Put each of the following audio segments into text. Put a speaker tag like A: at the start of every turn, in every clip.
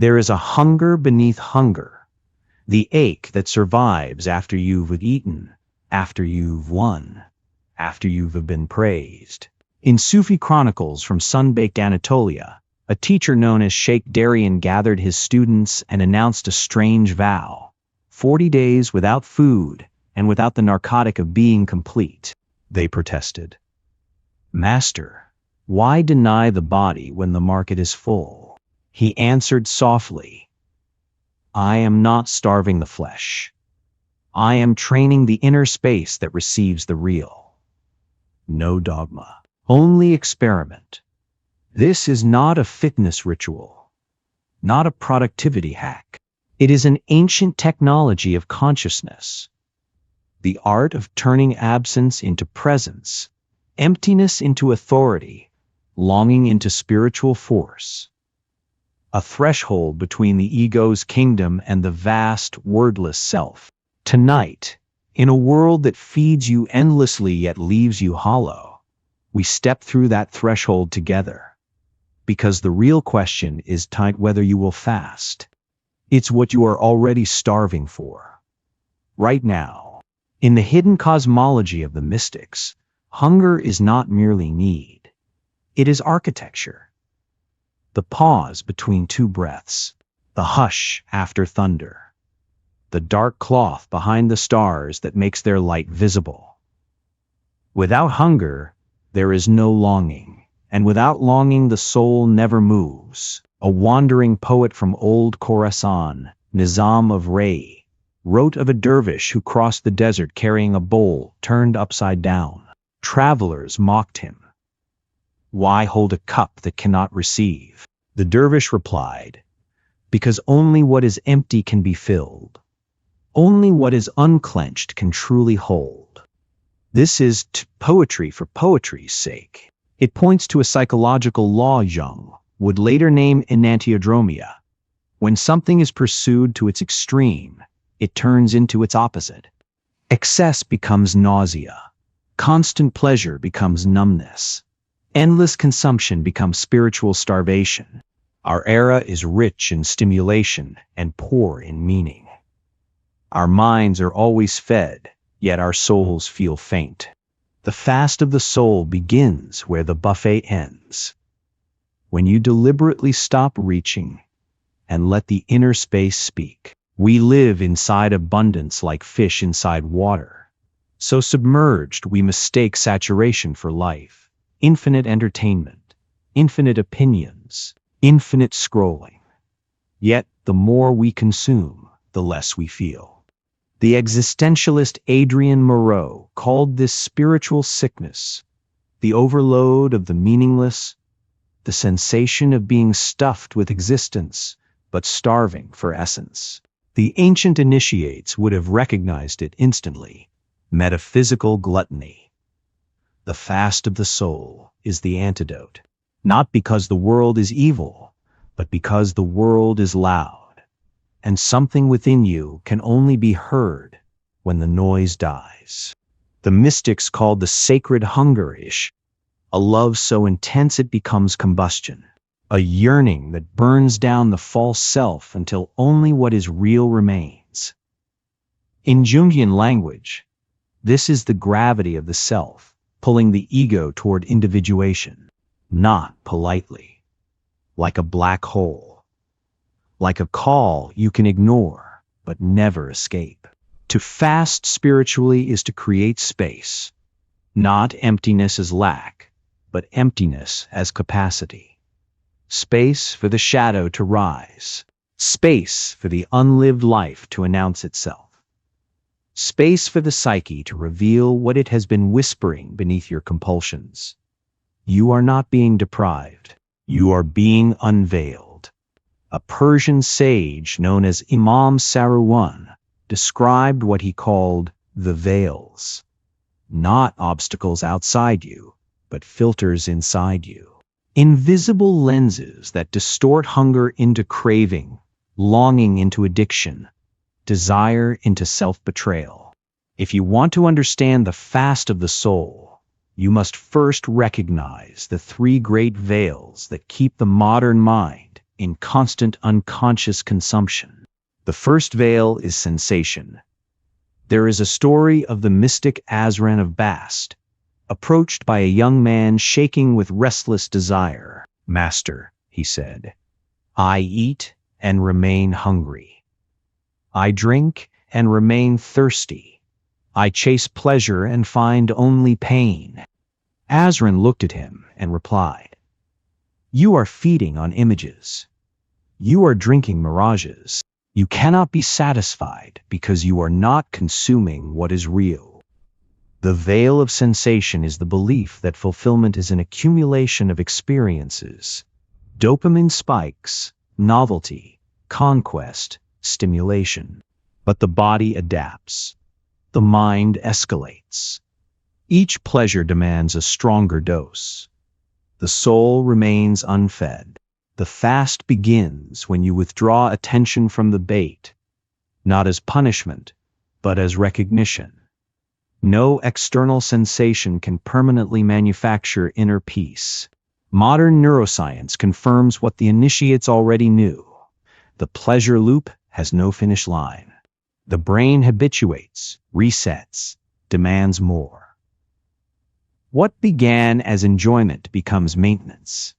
A: There is a hunger beneath hunger, the ache that survives after you've eaten, after you've won, after you've been praised. In Sufi chronicles from sun-baked Anatolia, a teacher known as Sheikh Darian gathered his students and announced a strange vow: 40 days without food and without the narcotic of being complete. They protested. "Master, why deny the body when the market is full?" He answered softly, "I am not starving the flesh. I am training the inner space that receives the real." No dogma, only experiment. This is not a fitness ritual, not a productivity hack. It is an ancient technology of consciousness, the art of turning absence into presence, emptiness into authority, longing into spiritual force. A threshold between the ego's kingdom and the vast, wordless self. Tonight, in a world that feeds you endlessly yet leaves you hollow, we step through that threshold together. Because the real question is not whether you will fast. It's what you are already starving for. Right now, in the hidden cosmology of the mystics, hunger is not merely need. It is architecture. The pause between two breaths, the hush after thunder, the dark cloth behind the stars that makes their light visible. Without hunger, there is no longing, and without longing the soul never moves. A wandering poet from old Khorasan, Nizam of Ray, wrote of a dervish who crossed the desert carrying a bowl turned upside down. Travelers mocked him. "Why hold a cup that cannot receive?" The dervish replied, "Because only what is empty can be filled. Only what is unclenched can truly hold." This is poetry for poetry's sake. It points to a psychological law Jung would later name enantiodromia. When something is pursued to its extreme, it turns into its opposite. Excess becomes nausea. Constant pleasure becomes numbness. Endless consumption becomes spiritual starvation. Our era is rich in stimulation and poor in meaning. Our minds are always fed, yet our souls feel faint. The fast of the soul begins where the buffet ends. When you deliberately stop reaching and let the inner space speak. We live inside abundance like fish inside water. So submerged we mistake saturation for life. Infinite entertainment, infinite opinions, infinite scrolling. Yet the more we consume, the less we feel. The existentialist Adrian Moreau called this spiritual sickness, the overload of the meaningless, the sensation of being stuffed with existence, but starving for essence. The ancient initiates would have recognized it instantly. Metaphysical gluttony. The fast of the soul is the antidote, not because the world is evil, but because the world is loud, and something within you can only be heard when the noise dies. The mystics called the sacred hunger-ish, a love so intense it becomes combustion, a yearning that burns down the false self until only what is real remains. In Jungian language, this is the gravity of the self, pulling the ego toward individuation, not politely, like a black hole, like a call you can ignore but never escape. To fast spiritually is to create space, not emptiness as lack, but emptiness as capacity. Space for the shadow to rise, space for the unlived life to announce itself. Space for the psyche to reveal what it has been whispering beneath your compulsions. You are not being deprived. You are being unveiled. A Persian sage known as Imam Saruwan described what he called the veils. Not obstacles outside you, but filters inside you. Invisible lenses that distort hunger into craving, longing into addiction, desire into self-betrayal. If you want to understand the fast of the soul, you must first recognize the three great veils that keep the modern mind in constant unconscious consumption. The first veil is sensation. There is a story of the mystic Azran of Bast, approached by a young man shaking with restless desire. "Master," he said, "I eat and remain hungry. I drink and remain thirsty. I chase pleasure and find only pain." Azran looked at him and replied, "You are feeding on images. You are drinking mirages. You cannot be satisfied because you are not consuming what is real." The veil of sensation is the belief that fulfillment is an accumulation of experiences. Dopamine spikes, novelty, conquest, stimulation. But the body adapts. The mind escalates. Each pleasure demands a stronger dose. The soul remains unfed. The fast begins when you withdraw attention from the bait, not as punishment, but as recognition. No external sensation can permanently manufacture inner peace. Modern neuroscience confirms what the initiates already knew. The pleasure loop has no finish line. The brain habituates, resets, demands more. What began as enjoyment becomes maintenance.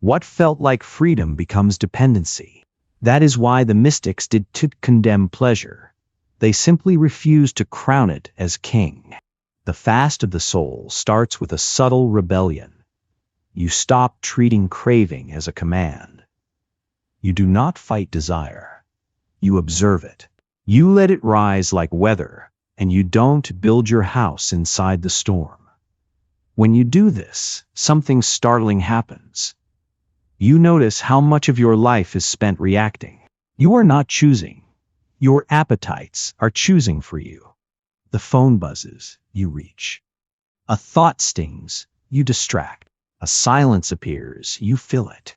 A: What felt like freedom becomes dependency. That is why the mystics did not condemn pleasure. They simply refused to crown it as king. The fast of the soul starts with a subtle rebellion. You stop treating craving as a command. You do not fight desire. You observe it. You let it rise like weather, and you don't build your house inside the storm. When you do this, something startling happens. You notice how much of your life is spent reacting. You are not choosing. Your appetites are choosing for you. The phone buzzes, you reach. A thought stings, you distract. A silence appears, you fill it.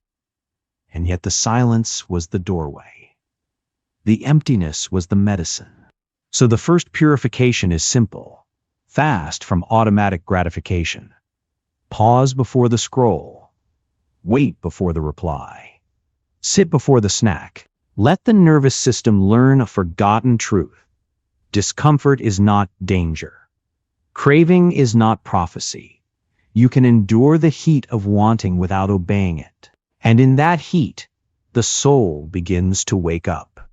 A: And yet the silence was the doorway. The emptiness was the medicine. So the first purification is simple. Fast from automatic gratification. Pause before the scroll. Wait before the reply. Sit before the snack. Let the nervous system learn a forgotten truth. Discomfort is not danger. Craving is not prophecy. You can endure the heat of wanting without obeying it. And in that heat, the soul begins to wake up.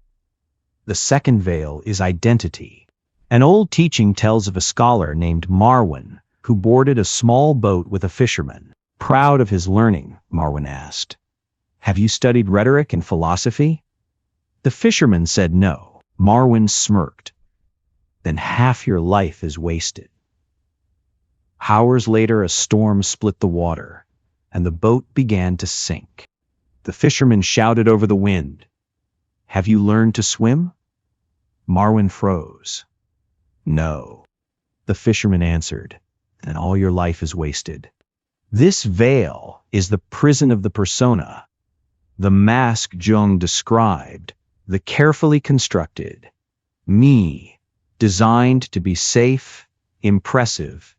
A: The second veil is identity. An old teaching tells of a scholar named Marwan who boarded a small boat with a fisherman. Proud of his learning, Marwan asked, "Have you studied rhetoric and philosophy?" The fisherman said no. Marwan smirked. "Then half your life is wasted." Hours later, a storm split the water, and the boat began to sink. The fisherman shouted over the wind, "Have you learned to swim?" Marwan froze. "No." The fisherman answered, "Then all your life is wasted." This veil is the prison of the persona, the mask Jung described, the carefully constructed me, designed to be safe, impressive,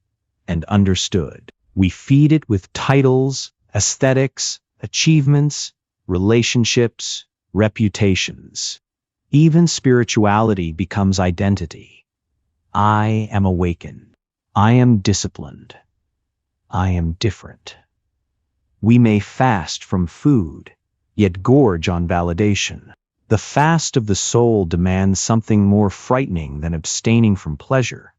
A: and understood. We feed it with titles, aesthetics, achievements, relationships, reputations. Even spirituality becomes identity. I am awakened. I am disciplined. I am different. We may fast from food, yet gorge on validation. The fast of the soul demands something more frightening than abstaining from pleasure.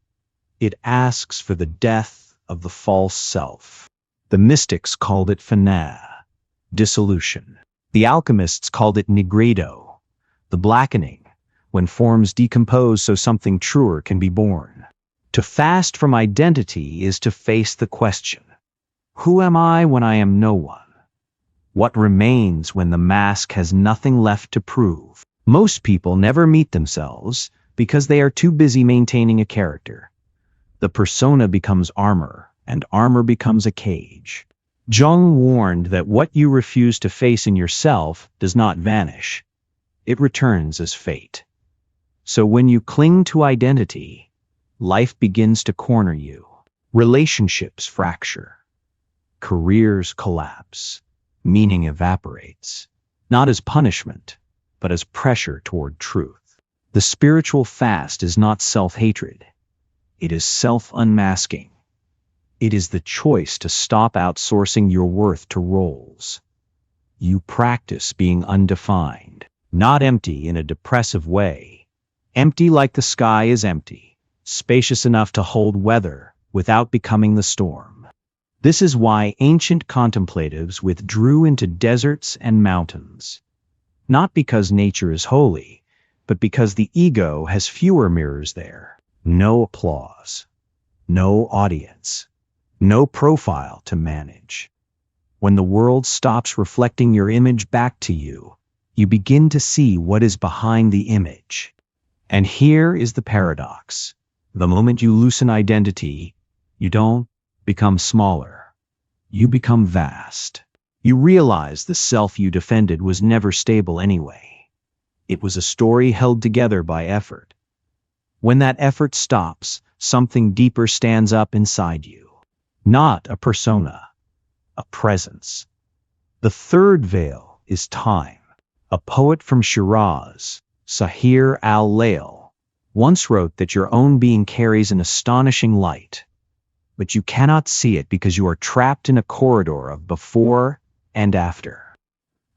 A: It asks for the death of the false self. The mystics called it fana, dissolution. The alchemists called it nigredo, the blackening, when forms decompose so something truer can be born. To fast from identity is to face the question, who am I when I am no one? What remains when the mask has nothing left to prove? Most people never meet themselves because they are too busy maintaining a character. The persona becomes armor, and armor becomes a cage. Jung warned that what you refuse to face in yourself does not vanish. It returns as fate. So when you cling to identity, life begins to corner you. Relationships fracture. Careers collapse. Meaning evaporates. not as punishment, but as pressure toward truth. The spiritual fast is not self-hatred. It is self-unmasking. It is the choice to stop outsourcing your worth to roles. You practice being undefined, not empty in a depressive way. Empty like the sky is empty, spacious enough to hold weather without becoming the storm. This is why ancient contemplatives withdrew into deserts and mountains. Not because nature is holy, but because the ego has fewer mirrors there. No applause, no audience, no profile to manage. When the world stops reflecting your image back to you, you begin to see what is behind the image. And here is the paradox. The moment you loosen identity, you don't become smaller. You become vast. You realize the self you defended was never stable anyway. It was a story held together by effort. When that effort stops, something deeper stands up inside you. Not a persona, a presence. The third veil is time. A poet from Shiraz, Sahir al-Layl, once wrote that your own being carries an astonishing light, but you cannot see it because you are trapped in a corridor of before and after.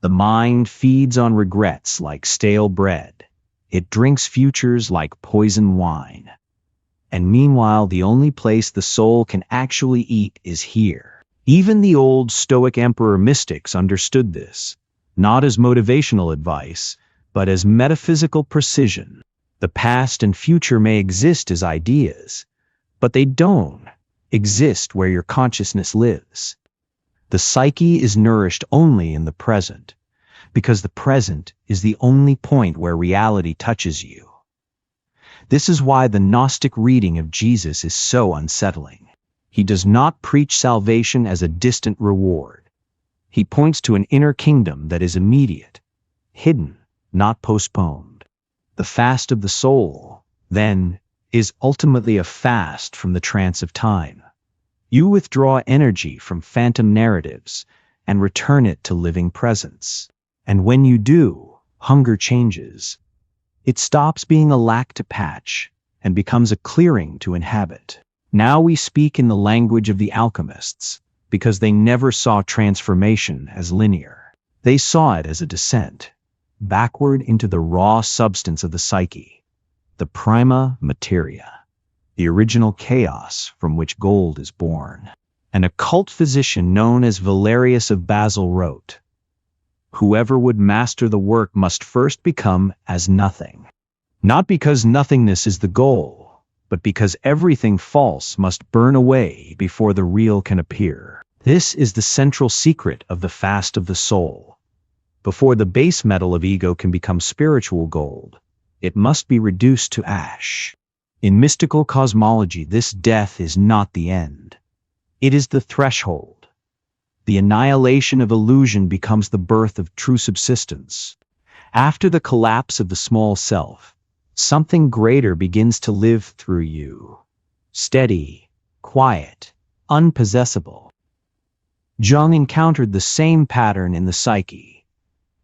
A: The mind feeds on regrets like stale bread. It drinks futures like poison wine. And meanwhile, the only place the soul can actually eat is here. Even the old Stoic emperor mystics understood this, not as motivational advice, but as metaphysical precision. The past and future may exist as ideas, but they don't exist where your consciousness lives. The psyche is nourished only in the present, because the present is the only point where reality touches you. This is why the Gnostic reading of Jesus is so unsettling. He does not preach salvation as a distant reward. He points to an inner kingdom that is immediate, hidden, not postponed. The fast of the soul, then, is ultimately a fast from the trance of time. You withdraw energy from phantom narratives and return it to living presence. And when you do, hunger changes. It stops being a lack to patch and becomes a clearing to inhabit. Now we speak in the language of the alchemists, because they never saw transformation as linear. They saw it as a descent, backward into the raw substance of the psyche, the prima materia, the original chaos from which gold is born. An occult physician known as Valerius of Basel wrote, "Whoever would master the work must first become as nothing." Not because nothingness is the goal, but because everything false must burn away before the real can appear. This is the central secret of the fast of the soul. Before the base metal of ego can become spiritual gold, it must be reduced to ash. In mystical cosmology, this death is not the end. It is the threshold. The annihilation of illusion becomes the birth of true subsistence. After the collapse of the small self, something greater begins to live through you. Steady, quiet, unpossessable. Jung encountered the same pattern in the psyche.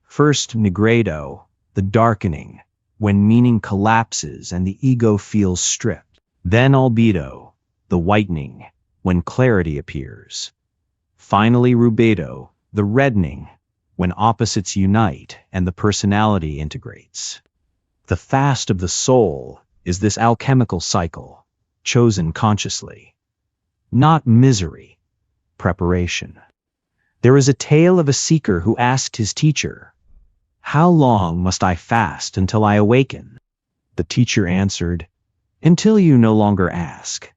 A: First nigredo, the darkening, when meaning collapses and the ego feels stripped. Then albedo, the whitening, when clarity appears. Finally rubedo, the reddening, when opposites unite and the personality integrates. The fast of the soul is this alchemical cycle, chosen consciously. Not misery, preparation. There is a tale of a seeker who asked his teacher, "How long must I fast until I awaken?" The teacher answered, "Until you no longer ask."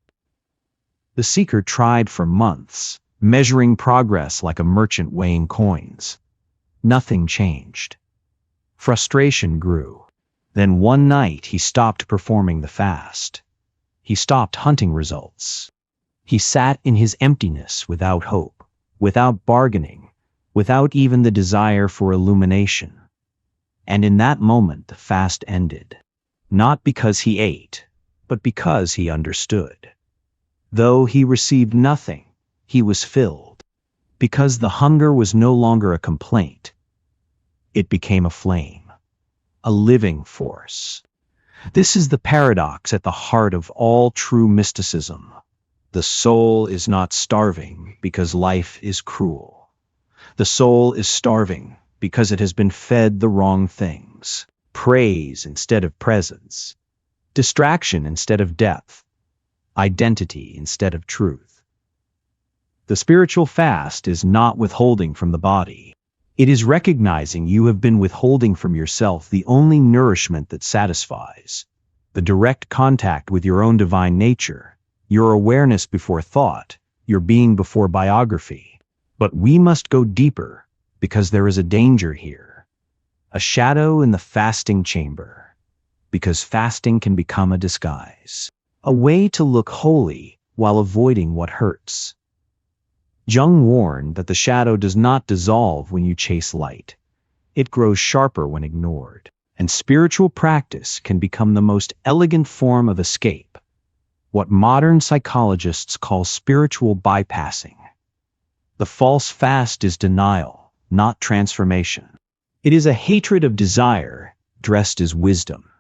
A: The seeker tried for months, measuring progress like a merchant weighing coins. Nothing changed. Frustration grew. Then one night he stopped performing the fast. He stopped hunting results. He sat in his emptiness without hope, without bargaining, without even the desire for illumination. And in that moment the fast ended. Not because he ate, but because he understood. Though he received nothing, he was filled. Because the hunger was no longer a complaint. It became a flame, a living force. This is the paradox at the heart of all true mysticism. The soul is not starving because life is cruel. The soul is starving because it has been fed the wrong things. Praise instead of presence. Distraction instead of depth. Identity instead of truth. The spiritual fast is not withholding from the body. It is recognizing you have been withholding from yourself the only nourishment that satisfies. The direct contact with your own divine nature, your awareness before thought, your being before biography. But we must go deeper, because there is a danger here. A shadow in the fasting chamber. Because fasting can become a disguise. A way to look holy while avoiding what hurts. Jung warned that the shadow does not dissolve when you chase light. It grows sharper when ignored. And spiritual practice can become the most elegant form of escape. What modern psychologists call spiritual bypassing. The false fast is denial, not transformation. It is a hatred of desire, dressed as wisdom.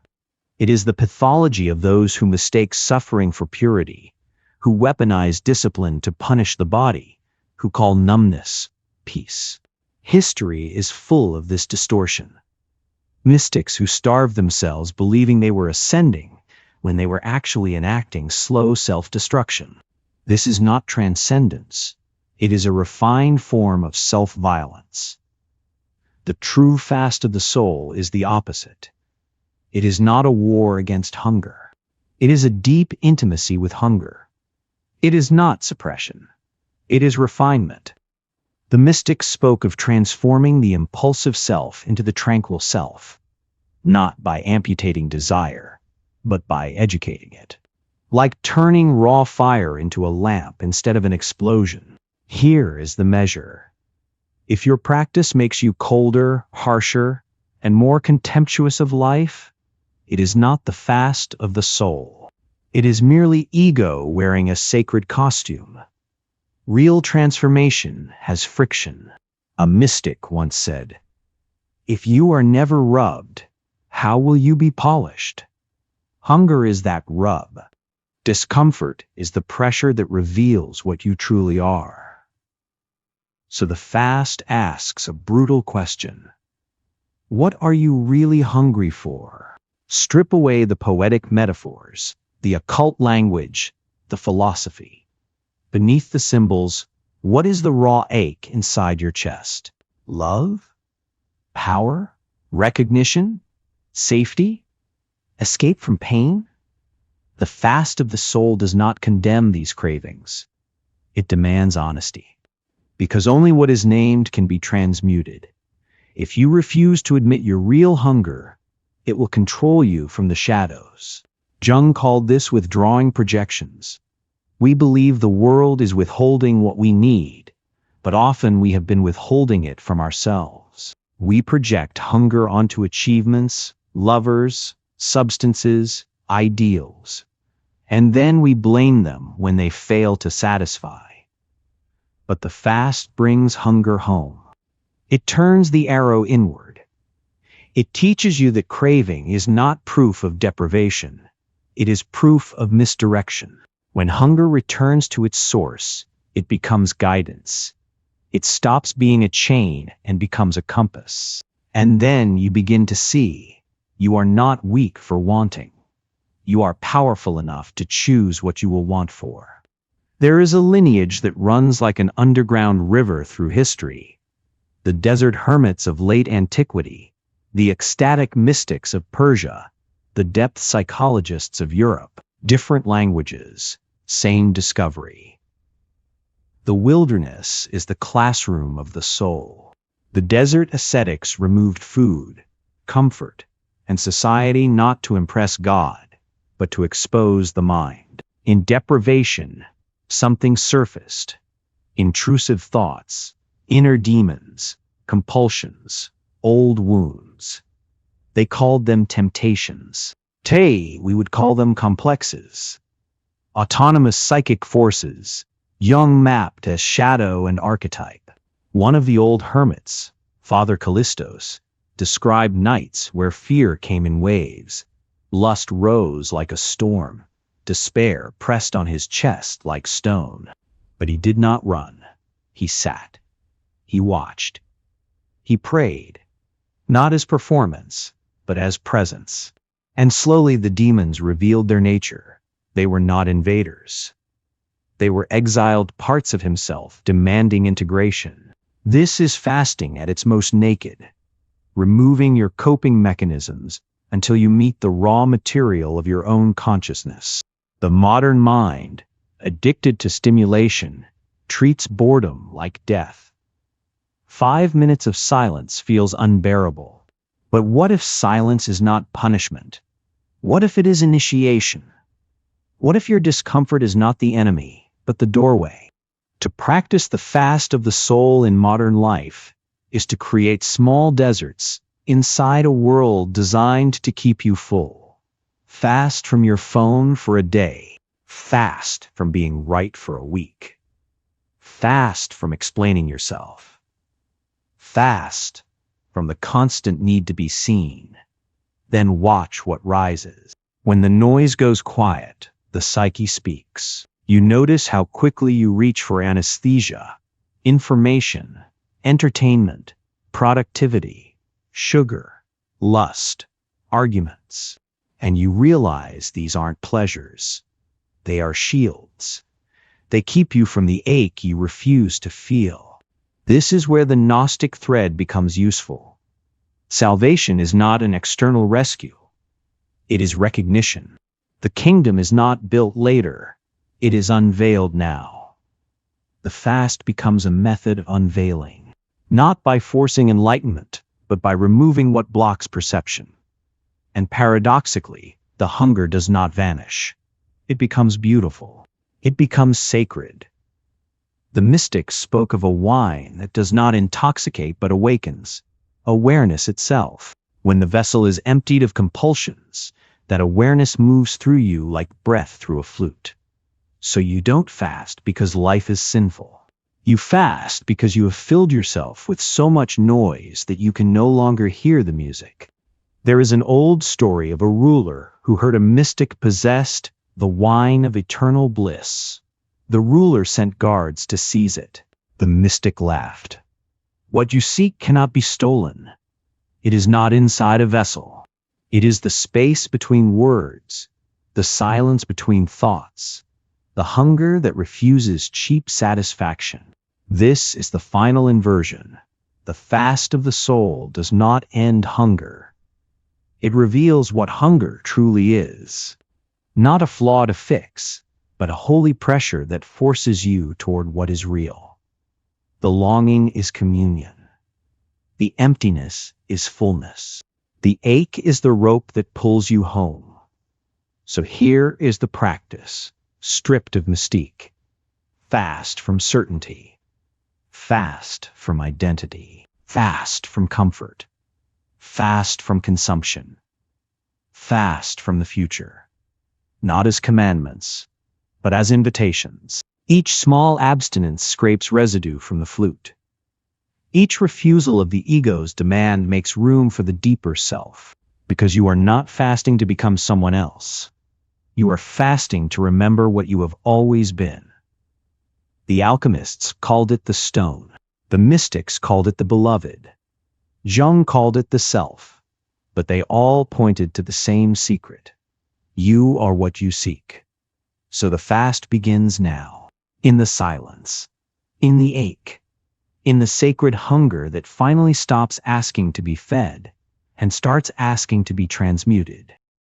A: It is the pathology of those who mistake suffering for purity, who weaponize discipline to punish the body, who call numbness peace. History is full of this distortion. Mystics who starved themselves believing they were ascending when they were actually enacting slow self-destruction. This is not transcendence. It is a refined form of self-violence. The true fast of the soul is the opposite. It is not a war against hunger. It is a deep intimacy with hunger. It is not suppression. It is refinement. The mystics spoke of transforming the impulsive self into the tranquil self, not by amputating desire, but by educating it. Like turning raw fire into a lamp instead of an explosion. Here is the measure. If your practice makes you colder, harsher, and more contemptuous of life, it is not the fast of the soul. It is merely ego wearing a sacred costume. Real transformation has friction. A mystic once said, "If you are never rubbed, how will you be polished?" Hunger is that rub. Discomfort is the pressure that reveals what you truly are. So the fast asks a brutal question. What are you really hungry for? Strip away the poetic metaphors, the occult language, the philosophy. Beneath the symbols, what is the raw ache inside your chest? Love? Power? Recognition? Safety? Escape from pain? The fast of the soul does not condemn these cravings. It demands honesty. Because only what is named can be transmuted. If you refuse to admit your real hunger, it will control you from the shadows. Jung called this withdrawing projections. We believe the world is withholding what we need, but often we have been withholding it from ourselves. We project hunger onto achievements, lovers, substances, ideals, and then we blame them when they fail to satisfy. But the fast brings hunger home. It turns the arrow inward. It teaches you that craving is not proof of deprivation. It is proof of misdirection. When hunger returns to its source, it becomes guidance. It stops being a chain and becomes a compass. And then you begin to see, you are not weak for wanting. You are powerful enough to choose what you will want for. There is a lineage that runs like an underground river through history. The desert hermits of late antiquity, the ecstatic mystics of Persia, the depth psychologists of Europe, different languages, same discovery. The wilderness is the classroom of the soul. The desert ascetics removed food, comfort, and society not to impress God, but to expose the mind. In deprivation, something surfaced. Intrusive thoughts, inner demons, compulsions, old wounds. They called them temptations. Today, we would call them complexes. Autonomous psychic forces, Jung mapped as shadow and archetype. One of the old hermits, Father Callistos, described nights where fear came in waves, lust rose like a storm, despair pressed on his chest like stone. But he did not run. He sat. He watched. He prayed, not as performance, but as presence. And slowly the demons revealed their nature. They were not invaders. They were exiled parts of himself demanding integration. This is fasting at its most naked, removing your coping mechanisms until you meet the raw material of your own consciousness. The modern mind, addicted to stimulation, treats boredom like death. 5 minutes of silence feels unbearable. But what if silence is not punishment? What if it is initiation? What if your discomfort is not the enemy, but the doorway? To practice the fast of the soul in modern life is to create small deserts inside a world designed to keep you full. Fast from your phone for a day. Fast from being right for a week. Fast from explaining yourself. Fast from the constant need to be seen. Then watch what rises. When the noise goes quiet, the psyche speaks. You notice how quickly you reach for anesthesia, information, entertainment, productivity, sugar, lust, arguments. And you realize these aren't pleasures. They are shields. They keep you from the ache you refuse to feel. This is where the Gnostic thread becomes useful. Salvation is not an external rescue. It is recognition. The kingdom is not built later. It is unveiled now. The fast becomes a method of unveiling, not by forcing enlightenment, but by removing what blocks perception. And paradoxically, the hunger does not vanish. It becomes beautiful. It becomes sacred. The mystics spoke of a wine that does not intoxicate but awakens, awareness itself. When the vessel is emptied of compulsions, that awareness moves through you like breath through a flute. So you don't fast because life is sinful. You fast because you have filled yourself with so much noise that you can no longer hear the music. There is an old story of a ruler who heard a mystic possessed the wine of eternal bliss. The ruler sent guards to seize it. The mystic laughed. What you seek cannot be stolen. It is not inside a vessel. It is the space between words, the silence between thoughts, the hunger that refuses cheap satisfaction. This is the final inversion. The fast of the soul does not end hunger. It reveals what hunger truly is. Not a flaw to fix, but a holy pressure that forces you toward what is real. The longing is communion. The emptiness is fullness. The ache is the rope that pulls you home. So here is the practice, stripped of mystique. Fast from certainty. Fast from identity. Fast from comfort. Fast from consumption. Fast from the future. Not as commandments, but as invitations. Each small abstinence scrapes residue from the flute. Each refusal of the ego's demand makes room for the deeper self, because you are not fasting to become someone else. You are fasting to remember what you have always been. The alchemists called it the stone. The mystics called it the beloved. Jung called it the self. But they all pointed to the same secret. You are what you seek. So the fast begins now. In the silence. In the ache. In the sacred hunger that finally stops asking to be fed and starts asking to be transmuted.